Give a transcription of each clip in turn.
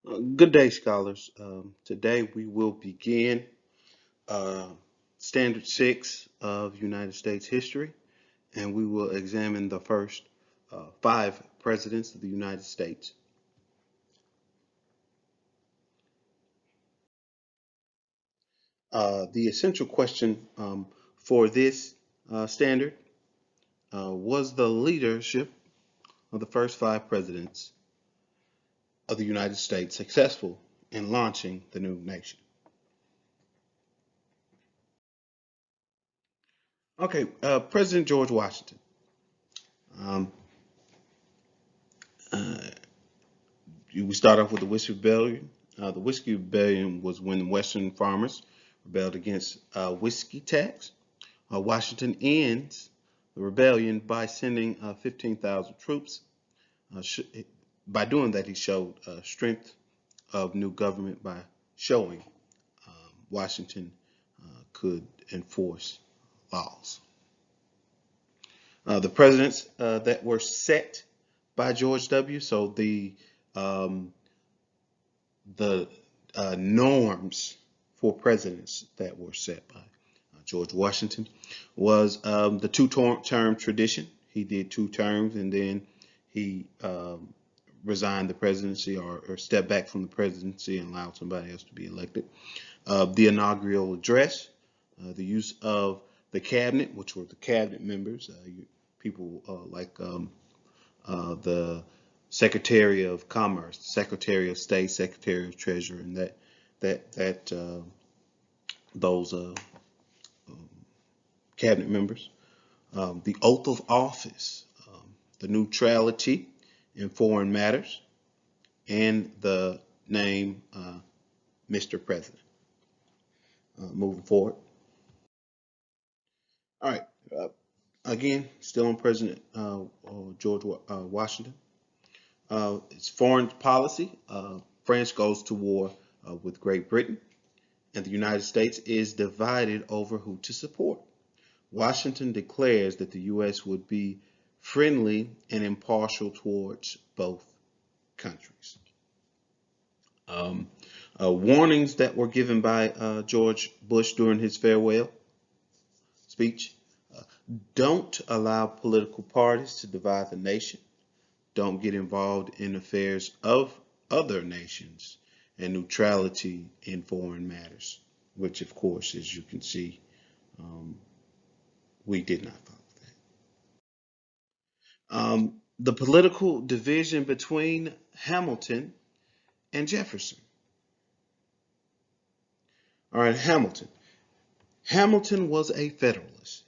Good day, scholars. Today we will begin uh, Standard 6 of United States history, and we will examine the first five presidents of the United States. The essential question for this standard was the leadership of the first five presidents of the United States successful in launching the new nation. Okay, President George Washington. Um, uh, we start off with the Whiskey Rebellion. The Whiskey Rebellion was when Western farmers rebelled against whiskey tax. Washington ends the rebellion by sending 15,000 troops. By doing that, he showed strength of new government by showing Washington could enforce laws. The presidents that were set by George W. So um, the norms for presidents that were set by George Washington was the two-term tradition. He did 2 terms and then he resigned the presidency or stepped back from the presidency and allowed somebody else to be elected. The inaugural address, the use of the cabinet, which were the cabinet members, people like the Secretary of Commerce, Secretary of State, Secretary of Treasury, and those cabinet members. The oath of office, the neutrality in foreign matters, and the name Mr. President. Moving forward. All right. Again, still on President George Washington. It's foreign policy. France goes to war with Great Britain, and the United States is divided over who to support. Washington declares that the U.S. would be friendly and impartial towards both countries. Warnings that were given by George Bush during his farewell speech. Don't allow political parties to divide the nation. Don't get involved in affairs of other nations, and neutrality in foreign matters, which, of course, as you can see, we did not follow that. The political division between Hamilton and Jefferson. All right, Hamilton. Hamilton was a Federalist.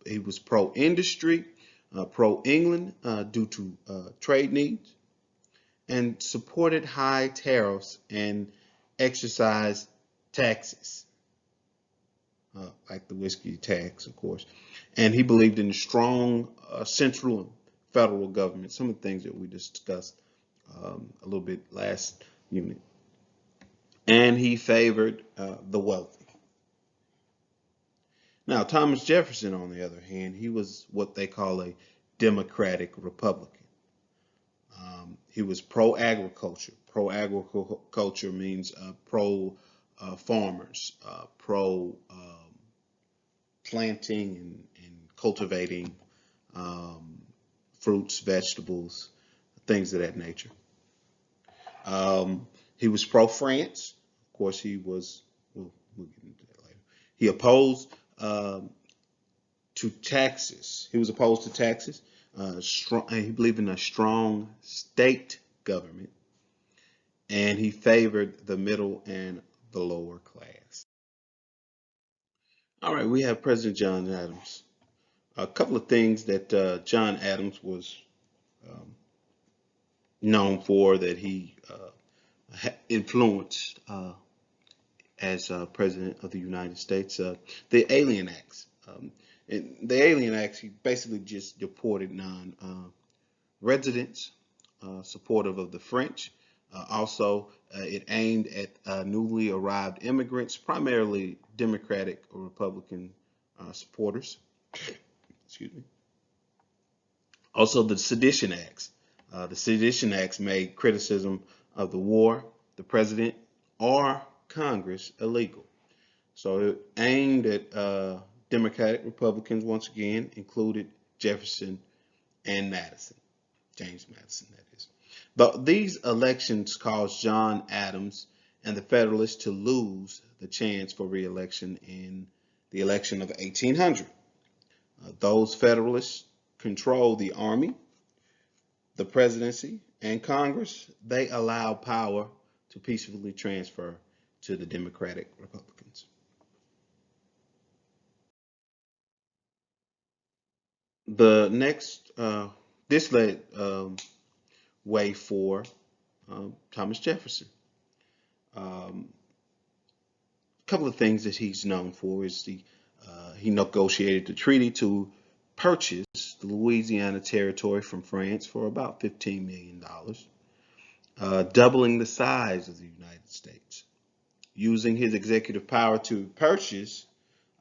He was pro-industry, pro-England due to trade needs, and supported high tariffs and exercised taxes, like the whiskey tax, of course. And he believed in a strong central and federal government, some of the things that we discussed a little bit last unit. And he favored the wealthy. Now, Thomas Jefferson, on the other hand, he was what they call a Democratic Republican. He was pro-agriculture. Pro-agriculture means pro-farmers, pro-planting and cultivating fruits, vegetables, things of that nature. He was pro-France. Of course, he was, we'll get into that later. He opposed to taxes. He was opposed to taxes. He believed in a strong state government, and he favored the middle and the lower class. All right, we have President John Adams. A couple of things that John Adams was um, known for that he influenced as President of the United States. The Alien Acts. In the Alien Acts, he basically just deported non-residents supportive of the French. Also, it aimed at newly arrived immigrants, primarily Democratic or Republican supporters. Excuse me. Also, the Sedition Acts. The Sedition Acts made criticism of the war the president or Congress illegal. So it aimed at Democratic Republicans once again, included Jefferson and Madison, James Madison, that is. But these elections caused John Adams and the Federalists to lose the chance for re-election in the election of 1800. Those Federalists controlled the Army, the presidency, and Congress. They allowed power to peacefully transfer to the Democratic Republicans. The next, this led way for Thomas Jefferson. A couple of things that he's known for is he negotiated the treaty to purchase the Louisiana Territory from France for about $15 million, doubling the size of the United States. Using his executive power to purchase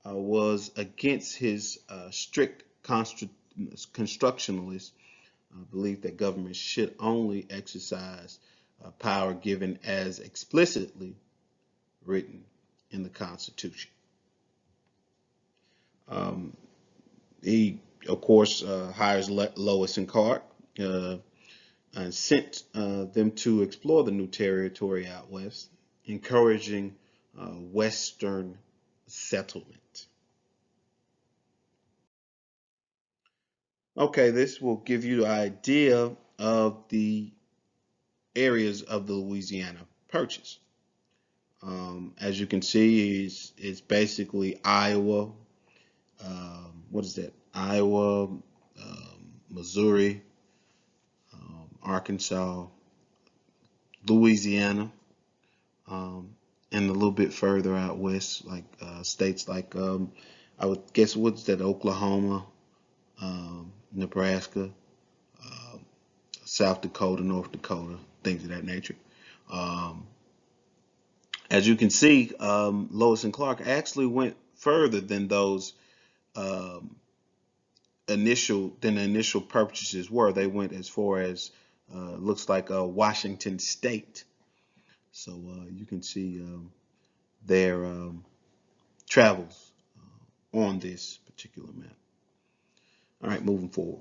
was against his strict constructionalist belief that government should only exercise power given as explicitly written in the Constitution. He, of course, hires Lewis and Clark and sent them to explore the new territory out west, encouraging Western settlement. Okay, this will give you an idea of the areas of the Louisiana Purchase. As you can see, it's basically Iowa. What is that? Iowa, Missouri, Arkansas, Louisiana, and a little bit further out west, like states like I would guess what's that? Oklahoma, Nebraska, South Dakota, North Dakota, things of that nature. As you can see, Lewis and Clark actually went further than those initial purchases were. They went as far as looks like Washington State. So you can see their travels on this particular map. All right, moving forward.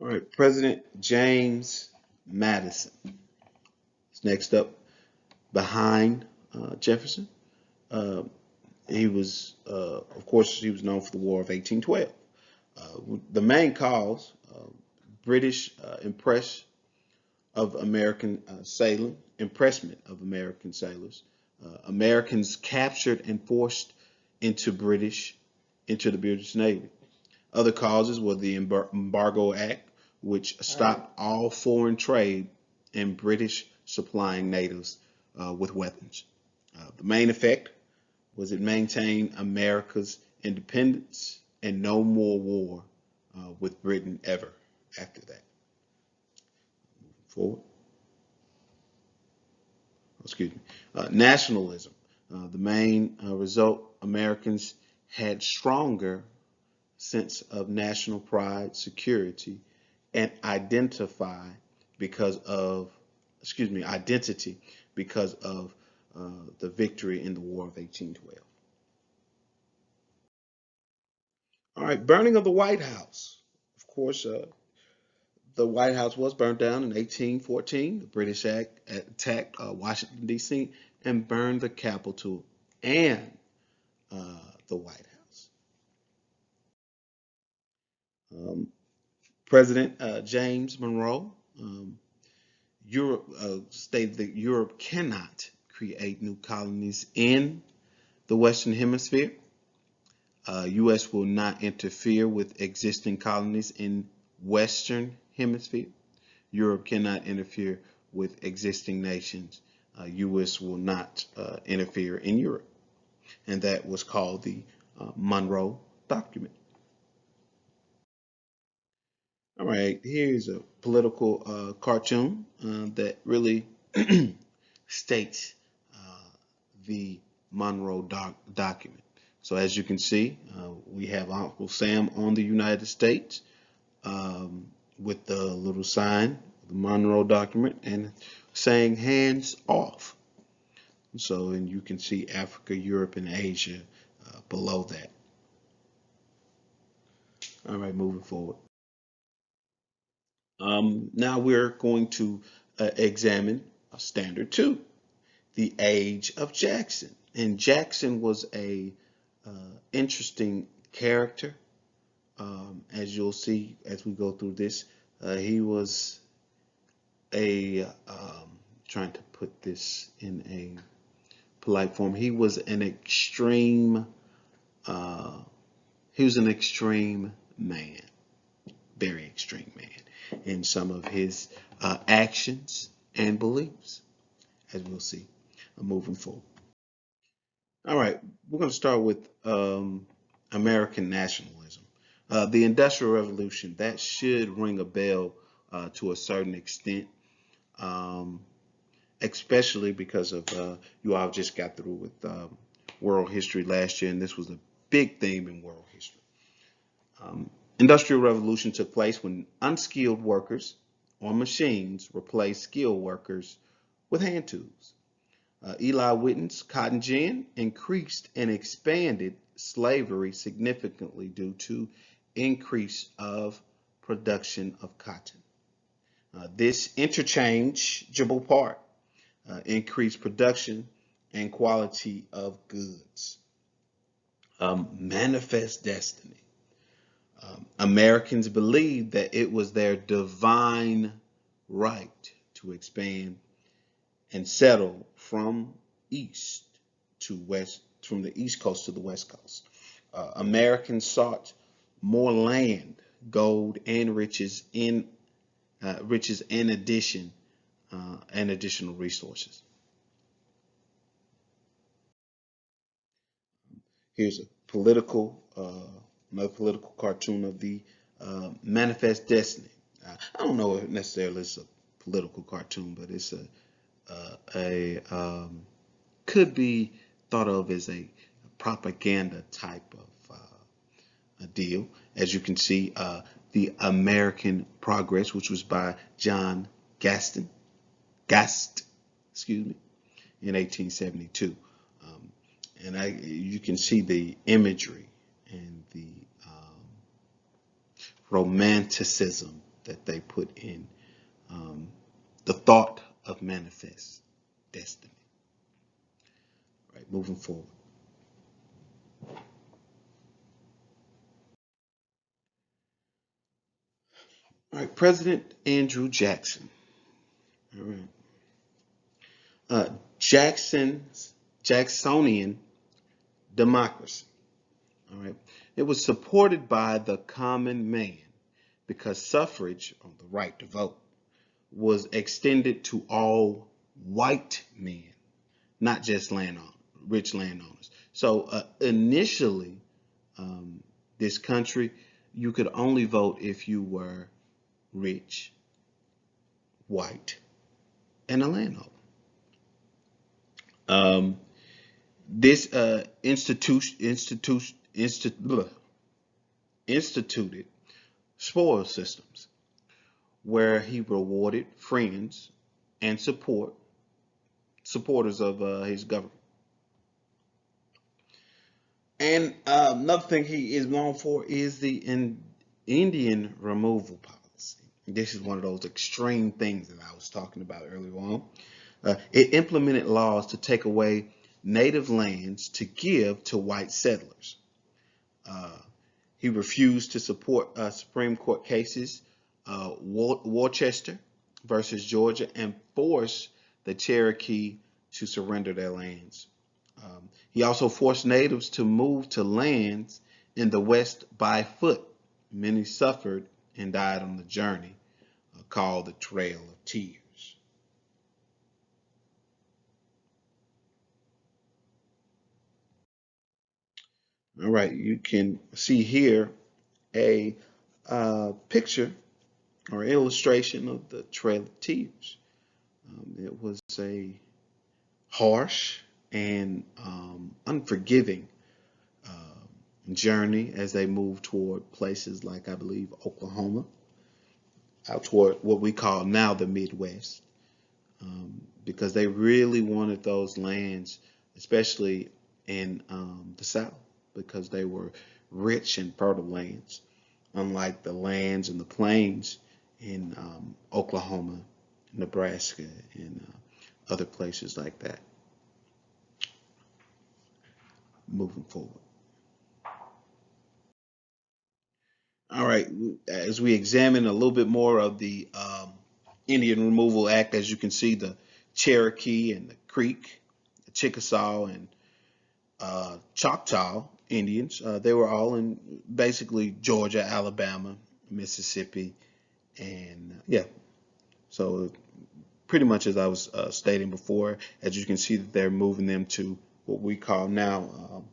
All right, President James Madison is next up behind Jefferson. He was, of course, he was known for the War of 1812. The main cause, British impressment of American sailors. Americans captured and forced into the British Navy. Other causes were the Embargo Act, which stopped all foreign trade and British supplying natives with weapons. The main effect was it maintained America's independence and no more war with Britain ever after that. Moving forward. Excuse me. Nationalism. The main result, Americans had stronger sense of national pride, security, and identity because of the victory in the War of 1812. All right, burning of the White House. Of course, the White House was burned down in 1814. The British attacked Washington, D.C. and burned the Capitol and the White House. President James Monroe stated that Europe cannot create new colonies in the Western Hemisphere. U.S. will not interfere with existing colonies in Western Hemisphere. Europe cannot interfere with existing nations. U.S. will not interfere in Europe. And that was called the Monroe Doctrine. All right, here's a political cartoon that really states the Monroe Document. So as you can see, we have Uncle Sam on the United States. with the little sign, the Monroe Doctrine, and saying hands off. So, and you can see Africa, Europe, and Asia below that. All right, moving forward. Now we're going to examine standard 2, the age of Jackson. And Jackson was a interesting character. As you'll see as we go through this, he was trying to put this in a polite form. He was an extreme man, very extreme man in some of his actions and beliefs, as we'll see moving forward. All right, we're going to start with American nationalism. The Industrial Revolution, that should ring a bell to a certain extent, especially because of you all just got through with world history last year, and this was a big theme in world history. Industrial Revolution took place when unskilled workers on machines replaced skilled workers with hand tools. Eli Whitney's cotton gin increased and expanded slavery significantly due to increase of production of cotton. This interchangeable part increased production and quality of goods. Manifest destiny. Americans believed that it was their divine right to expand and settle from east to west, from the East Coast to the West Coast. Americans sought more land, gold, and riches in addition and additional resources. Here's another political cartoon of the Manifest Destiny. I don't know if necessarily it's a political cartoon, but it's could be thought of as a propaganda type of a deal. As you can see, the American Progress, which was by John Gast, excuse me, in 1872. And you can see the imagery and the romanticism that they put in the thought of manifest destiny. All right, moving forward. All right, President Andrew Jackson. All right. Jacksonian Democracy. All right. It was supported by the common man because suffrage, or the right to vote, was extended to all white men, not just rich landowners. So initially, this country, you could only vote if you were rich, white, and a landowner. This instituted spoil systems where he rewarded friends and supporters of his government. And another thing he is known for is the Indian removal policy. This is one of those extreme things that I was talking about earlier on. It implemented laws to take away native lands to give to white settlers. He refused to support Supreme Court cases, Worcester versus Georgia, and forced the Cherokee to surrender their lands. He also forced natives to move to lands in the West by foot. Many suffered and died on the journey called the Trail of Tears. All right, you can see here a picture or illustration of the Trail of Tears. It was a harsh and unforgiving journey as they moved toward places like, I believe, Oklahoma. out toward what we call now the Midwest, because they really wanted those lands, especially in the South, because they were rich and fertile lands, unlike the lands and the plains in Oklahoma, Nebraska, and other places like that. Moving forward. All right, as we examine a little bit more of the Indian Removal Act, as you can see, the Cherokee and the Creek, the Chickasaw and Choctaw Indians, they were all in basically Georgia, Alabama, Mississippi, and yeah. So pretty much as I was stating before, as you can see that they're moving them to what we call now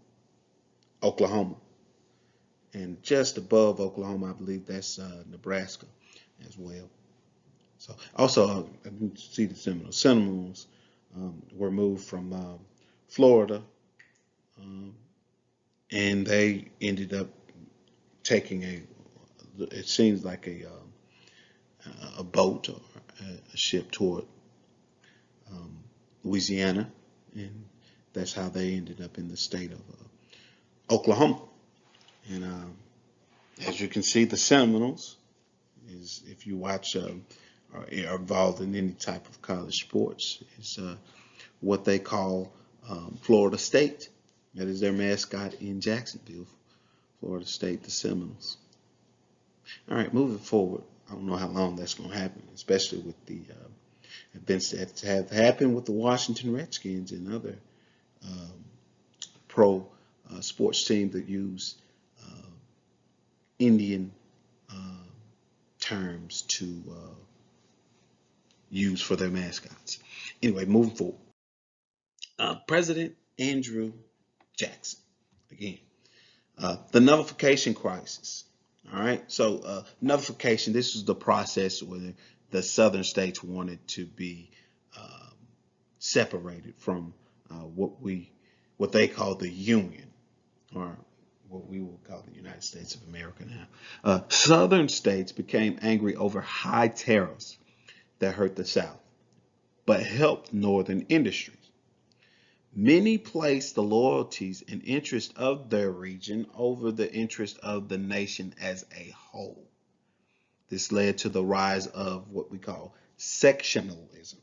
Oklahoma. And just above Oklahoma, I believe that's Nebraska as well. So also, I can see the Seminoles. Seminoles were moved from Florida, and they ended up taking it seems like a boat or a ship toward Louisiana, and that's how they ended up in the state of Oklahoma. And as you can see, the Seminoles is, if you watch or are involved in any type of college sports, is what they call Florida State. That is their mascot in Jacksonville, Florida State, the Seminoles. All right, moving forward. I don't know how long that's going to happen, especially with the events that have happened with the Washington Redskins and other pro sports teams that use Indian terms to use for their mascots. Anyway, moving forward. President Andrew Jackson, again. The Nullification Crisis. All right, so nullification, this is the process where the southern states wanted to be separated from what they call the Union, or what we will call the United States of America now. Southern states became angry over high tariffs that hurt the South, but helped northern industries. Many placed the loyalties and interest of their region over the interest of the nation as a whole. This led to the rise of what we call sectionalism.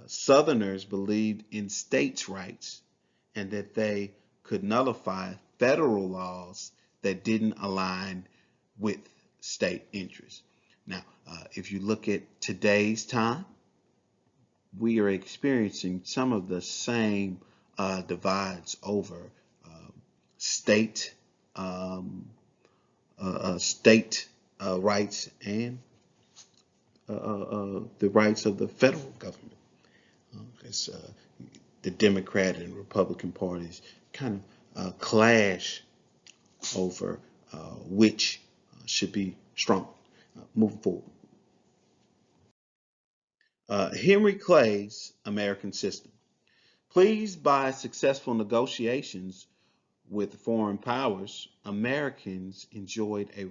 Southerners believed in states' rights and that they could nullify federal laws that didn't align with state interests. Now, if you look at today's time, we are experiencing some of the same divides over state rights and the rights of the federal government. As the Democrat and Republican parties kind of clash over which should be strong. Moving forward. Henry Clay's American System. Pleased by successful negotiations with foreign powers, Americans enjoyed a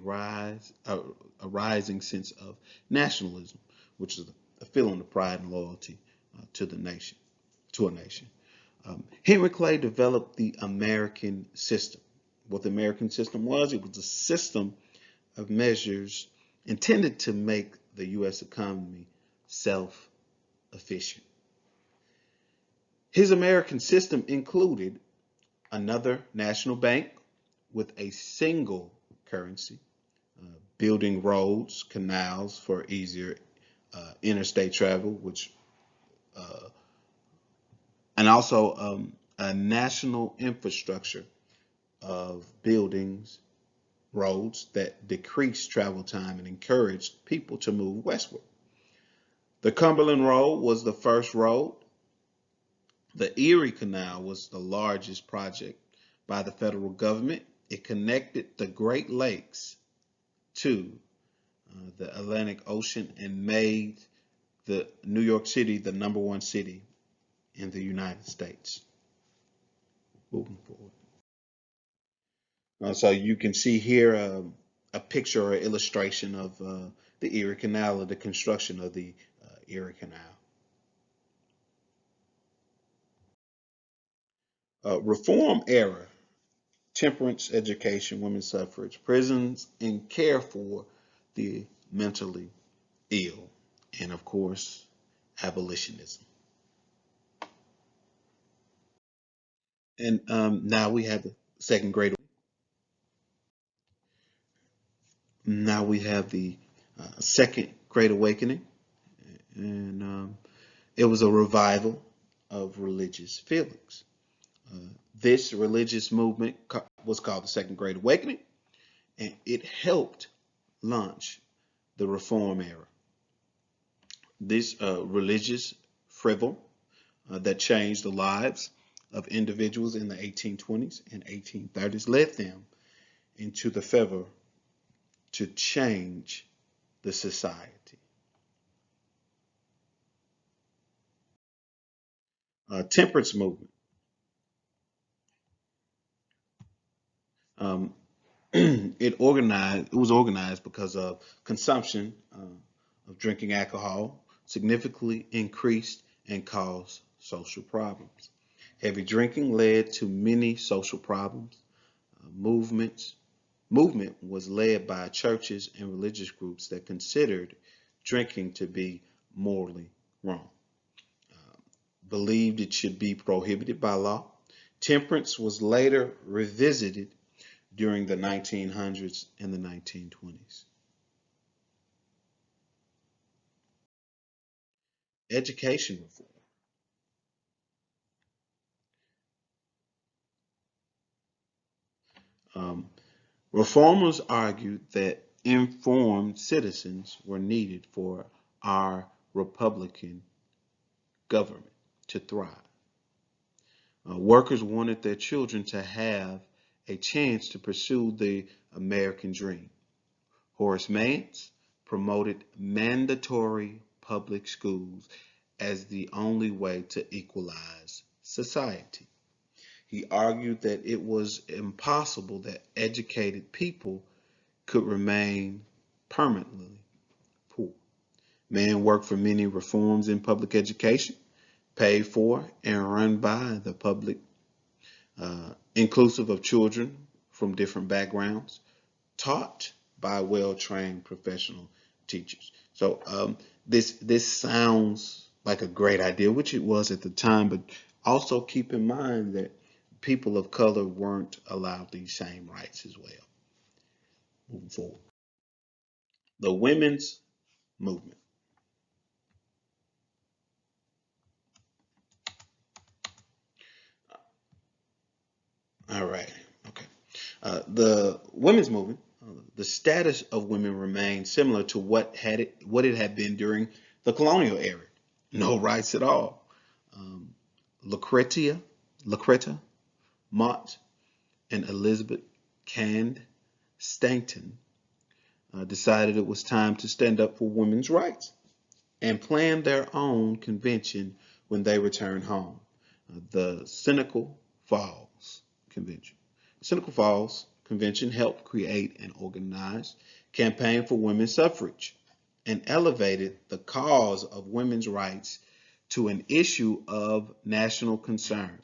rising sense of nationalism, which is a feeling of pride and loyalty to a nation. Henry Clay developed the American System. What the American System was, it was a system of measures intended to make the U.S. economy self-efficient. His American System included another national bank with a single currency, building roads, canals for easier interstate travel, and also a national infrastructure of buildings, roads that decreased travel time and encouraged people to move westward. The Cumberland Road was the first road. The Erie Canal was the largest project by the federal government. It connected the Great Lakes to the Atlantic Ocean and made the New York City the #1 city in the United States. Moving forward. So you can see here a picture or illustration of the Erie Canal or the construction of the Erie Canal. Reform era, temperance, education, women's suffrage, prisons, and care for the mentally ill, and of course, abolitionism. And now we have the second great. Now we have the second Great Awakening, and it was a revival of religious feelings. This religious movement was called the Second Great Awakening, and it helped launch the Reform era. This religious fervor that changed the lives of individuals in the 1820s and 1830s led them into the fervor to change the society. Temperance movement. Um, it was organized because of consumption of drinking alcohol significantly increased and caused social problems. Heavy drinking led to many social problems. Movement was led by churches and religious groups that considered drinking to be morally wrong, believed it should be prohibited by law. Temperance was later revisited during the 1900s and the 1920s. Education reform. Um, Reformers argued that informed citizens were needed for our Republican government to thrive. Workers wanted their children to have a chance to pursue the American dream. Horace Mann promoted mandatory public schools as the only way to equalize society. He argued that it was impossible that educated people could remain permanently poor. Mann worked for many reforms in public education, paid for and run by the public, inclusive of children from different backgrounds, taught by well-trained professional teachers. So this sounds like a great idea, which it was at the time, but also keep in mind that people of color weren't allowed these same rights as well. Moving forward, the women's movement. All right. Okay. The women's movement, the status of women remained similar to what it had been during the colonial era. No rights at all. Um, Lucretia Mott, and Elizabeth Cand Stanton decided it was time to stand up for women's rights and planned their own convention when they returned home, the Seneca Falls Convention. The Seneca Falls Convention helped create and organize campaign for women's suffrage and elevated the cause of women's rights to an issue of national concern.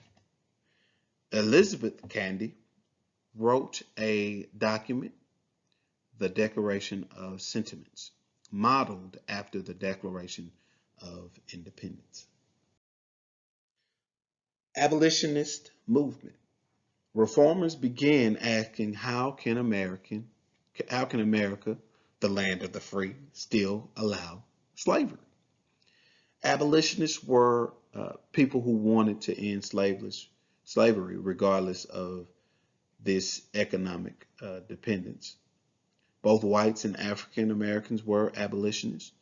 Elizabeth Cady wrote a document, the Declaration of Sentiments, modeled after the Declaration of Independence. Abolitionist movement. Reformers began asking how can America, the land of the free, still allow slavery? Abolitionists were people who wanted to end slavery regardless of this economic dependence. Both whites and African Americans were abolitionists.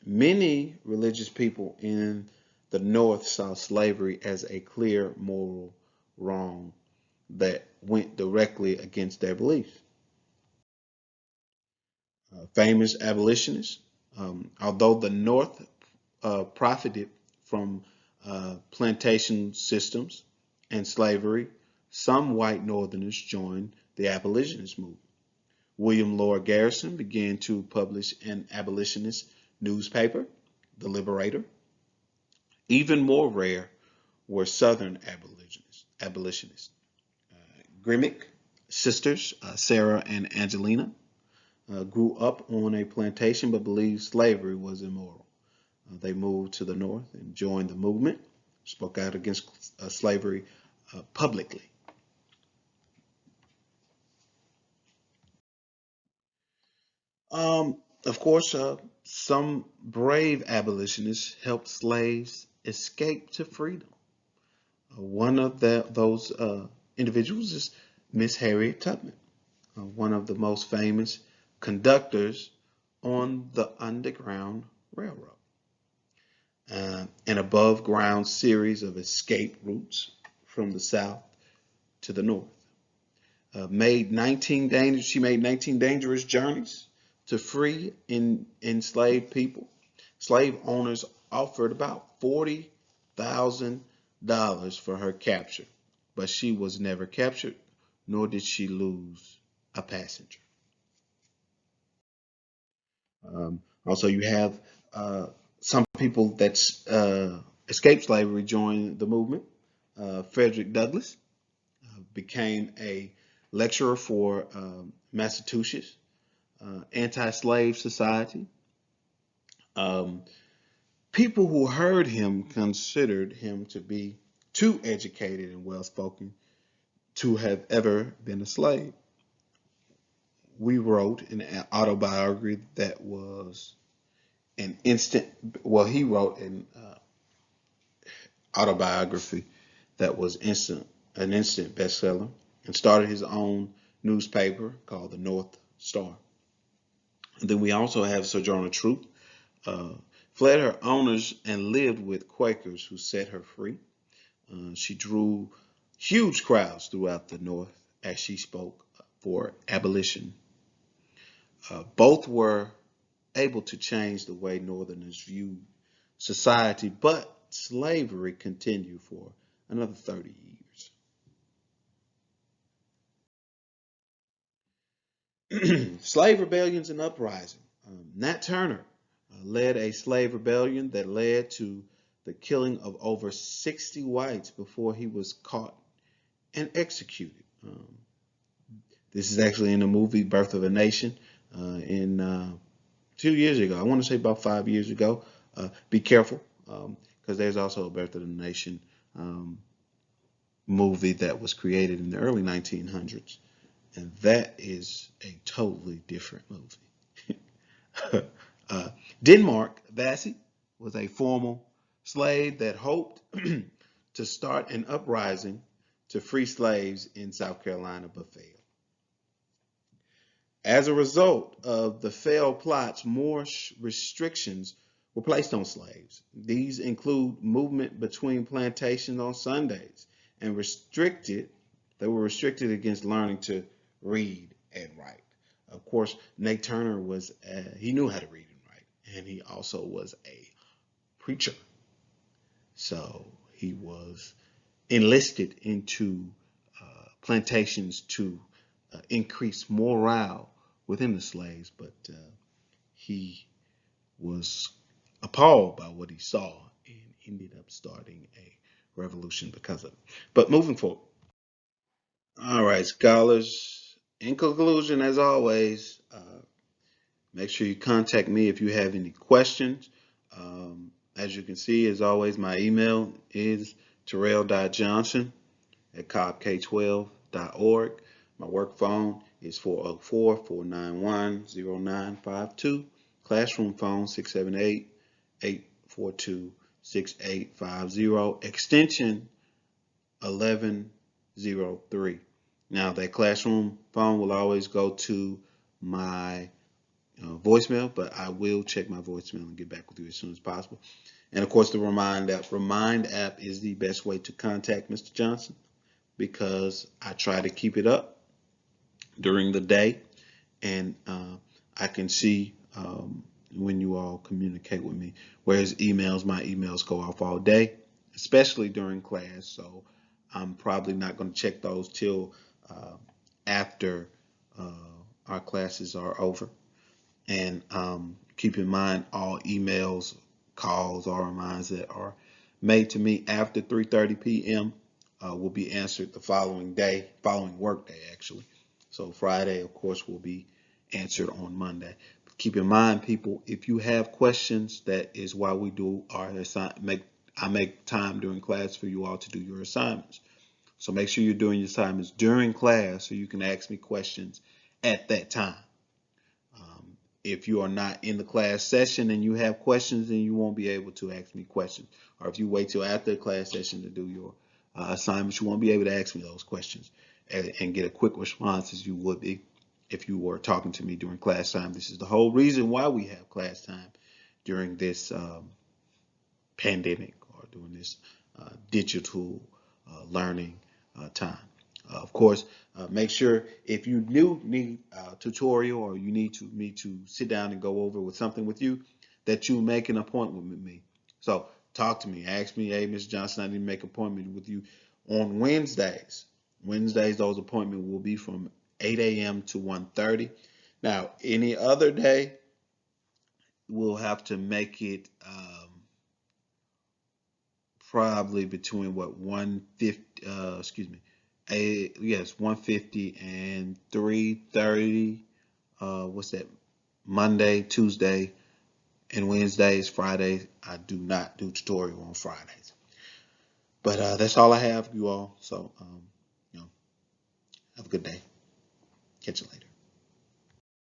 Many religious people in the North saw slavery as a clear moral wrong that went directly against their beliefs. Famous abolitionists, although the North profited from plantation systems and slavery, some white Northerners joined the abolitionist movement. William Lloyd Garrison began to publish an abolitionist newspaper, The Liberator. Even more rare were Southern abolitionists. Grimmick sisters, Sarah and Angelina, grew up on a plantation but believed slavery was immoral. They moved to the North and joined the movement, spoke out against slavery publicly. Of course, some brave abolitionists helped slaves escape to freedom. One of those individuals is Miss Harriet Tubman, one of the most famous conductors on the Underground Railroad. An above ground series of escape routes from the South to the North. She made 19 dangerous journeys to free enslaved people. Slave owners offered about $40,000 for her capture, but she was never captured, nor did she lose a passenger. Also, you have some people that escaped slavery joined the movement. Frederick Douglass became a lecturer for Massachusetts Anti-Slave Society. People who heard him considered him to be too educated and well-spoken to have ever been a slave. We wrote an autobiography that was he wrote an autobiography that was an instant bestseller, and started his own newspaper called the North Star. And then we also have Sojourner Truth, fled her owners and lived with Quakers who set her free. She drew huge crowds throughout the North as she spoke for abolition. Both were able to change the way Northerners viewed society, but slavery continued for another 30 years. Slave rebellions and uprising. Nat Turner led a slave rebellion that led to the killing of over 60 whites before he was caught and executed. This is actually in the movie Birth of a Nation in 2 years ago. I want to say about 5 years ago. Be careful, because there's also a Birth of the Nation movie that was created in the early 1900s, and that is a totally different movie. Denmark Vesey was a former slave that hoped to start an uprising to free slaves in South Carolina, but failed. As a result of the failed plots, more restrictions were placed on slaves. These include movement between plantations on Sundays, and they were restricted against learning to read and write. Of course, Nate Turner he knew how to read and write, and he also was a preacher. So he was enlisted into plantations to increase morale within the slaves, but he was appalled by what he saw and ended up starting a revolution because of it. But moving forward. All right, scholars, in conclusion, as always, make sure you contact me if you have any questions. As you can see, as always, my email is terrell.johnson@cobbk12.org. My work phone is 404-491-0952. Classroom phone 678-842-6850. Extension 1103. Now, that classroom phone will always go to my voicemail, but I will check my voicemail and get back with you as soon as possible. And of course, the Remind app. Remind app is the best way to contact Mr. Johnson, because I try to keep it up during the day, and I can see when you all communicate with me. Whereas my emails go off all day, especially during class. So I'm probably not going to check those till after our classes are over. And keep in mind, all emails, calls, or reminds that are made to me after 3:30 p.m. Will be answered the following day, following work day, actually. So Friday, of course, will be answered on Monday. But keep in mind, people, if you have questions, that is why we do our I make time during class for you all to do your assignments. So make sure you're doing your assignments during class so you can ask me questions at that time. If you are not in the class session and you have questions, then you won't be able to ask me questions. Or if you wait till after the class session to do your assignments, you won't be able to ask me those questions and get a quick response as you would be if you were talking to me during class time. This is the whole reason why we have class time during this pandemic or during this digital learning time. Of course, make sure if you do need a tutorial or you need me to sit down and go over with something with you, that you make an appointment with me. So talk to me, ask me, hey, Mr. Johnson, I need to make an appointment with you on Wednesdays. Wednesdays, those appointments will be from 8 a.m. to 1:30. Now, any other day, we'll have to make it probably between what 1:50, yes, 1:50 and 3:30. What's that? Monday, Tuesday, and Wednesdays. Fridays, I do not do tutorial on Fridays. But that's all I have, you all. So, have a good day. Catch you later.